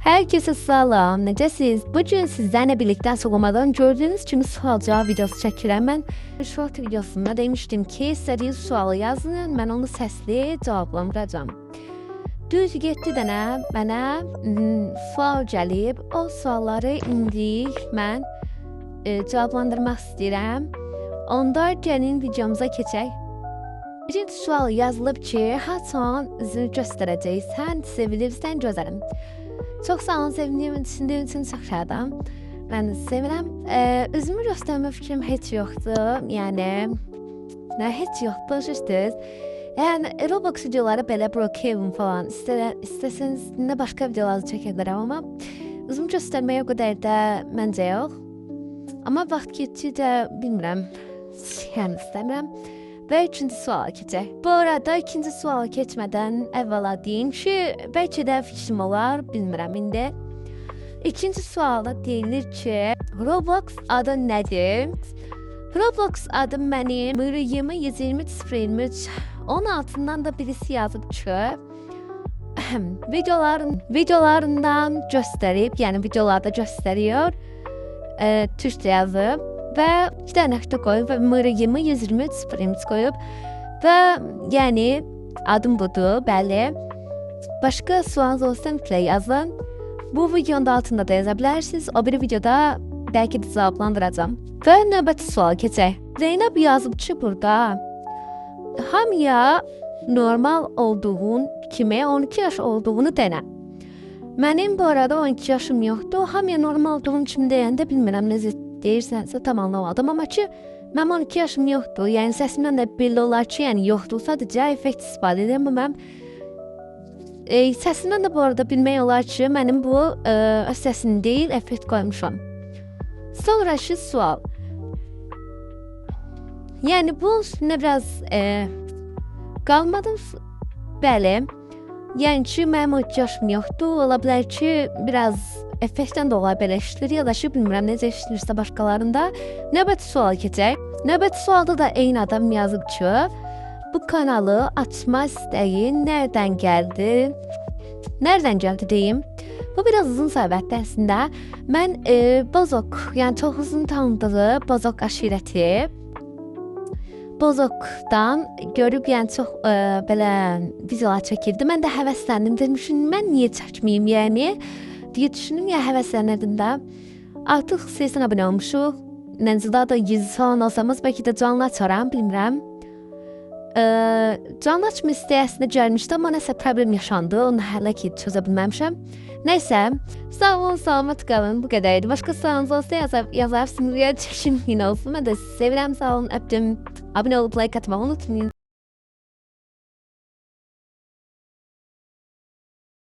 Herkese salam, necəsiz? Bugün sizlerle birlikte soğumadan gördüğünüz kimi sual-cavab videosu çəkirəm. Mən short videosunda demiştim ki, istədiyiniz sualı yazın, mən onu səsli cavablandıracağım. Düz 7 dənə mənə sual gəlib, o sualları indi mən cavablandırmaq istəyirəm. Onda gəlin videomuza keçək. Birinci sual yazılıb ki, haçan üzünü göstərəcəksən, sevilirsən, gözəlim. Çox sağ olun, sevindiyim için çox şadam. Mən də sevirəm. Üzümü göstərmə fikrim heç yoxdur. Yəni, heç yoxdur, şüzdür. Yəni, Roblox videoları belə Brookhaven falan istəsəniz nə başqa videoları çəkə bilərəm, amma üzümü göstərməyə o qədər də məncə yox. Amma vaxt keçdikcə bilmirəm, yəni istəmirəm. Və ikinci suala keçək. Bu arada ikinci suala keçmədən əvvəla deyim ki, bəlkə də fikrim olar, bilmirəm indi. İkinci sualda deyilir ki, Roblox adı nədir? Roblox adı mənim 2023 onun altından da birisi yazıb ki, videolarından göstərib, yəni videolarda göstəriyor, Türkçe yazıb. Və 2 dənə nöqtə qoyub və 2023 qoyub və yəni adım budur, bəli. Başqa sualınız olsa mütləq yazın. Bu videonun altında da yaza bilərsiniz. O biri videoda bəlkə də cavablandıracağam. Və növbəti suala keçək. Zeynəb yazıb ki, burada hamıya normal olduğun kimi 12 yaş olduğunu denə. Mənim bu arada 12 yaşım yoxdur. Hamıya normal olduğum kimi deyəndə bilmirəm necə deyirsənsə tam anlamadım, amma ki, mənim 12 yaşım yoxdur, yəni səsimdən də belli olar ki, yəni yoxdur, sadəcə effekt istifadə edirəm, bu mənim səsimdən də bu arada bilmək olar ki, mənim bu öz səsim deyil, effekt qoymuşam. Sonraki sual. Yəni bu üstünə biraz qalmadım, bəli, yəni ki, mənim 12 yaşım yoxdur, ola bilər ki, biraz effektdən də olar belə işlir, ya da ki, bilmirəm necə işlirsə başqalarında. Növbəti suala keçək. Növbəti sualda da eyni adam yazıb ki, bu kanalı açma istəyi nereden gəldi? Nereden gəldi deyim? Bu biraz uzun söhbətdir əslində. Mən Bozok, yəni çoxunuzun tanıdığı Bozok aşirəti, Bozok'dan görüb, yəni çox belə videolar çəkirdi. Mən də həvəsləndim, demişim, mən niyə çəkməyim, yəni? Diye düşündüm ya, həvəslənirdim də. Artıq sizdən abunə olmuşuq. Nəncədə da 100 falan olsamız, bəlkə də canlı açaram, bilmirəm. Canlı açma istəyəsində gəlmişdi, amma nəsə problem yaşandı. Onu hələ ki çözə bilməmişəm. Nəysə, sağ olun, salamat qalın, bu qədərdir. Başqa sualınız olsa yazarsınız, ya çəkin yine olsun. Mən də sevirəm, sağ olun, öpdüm. Abunə olub like atmağı unutmayın.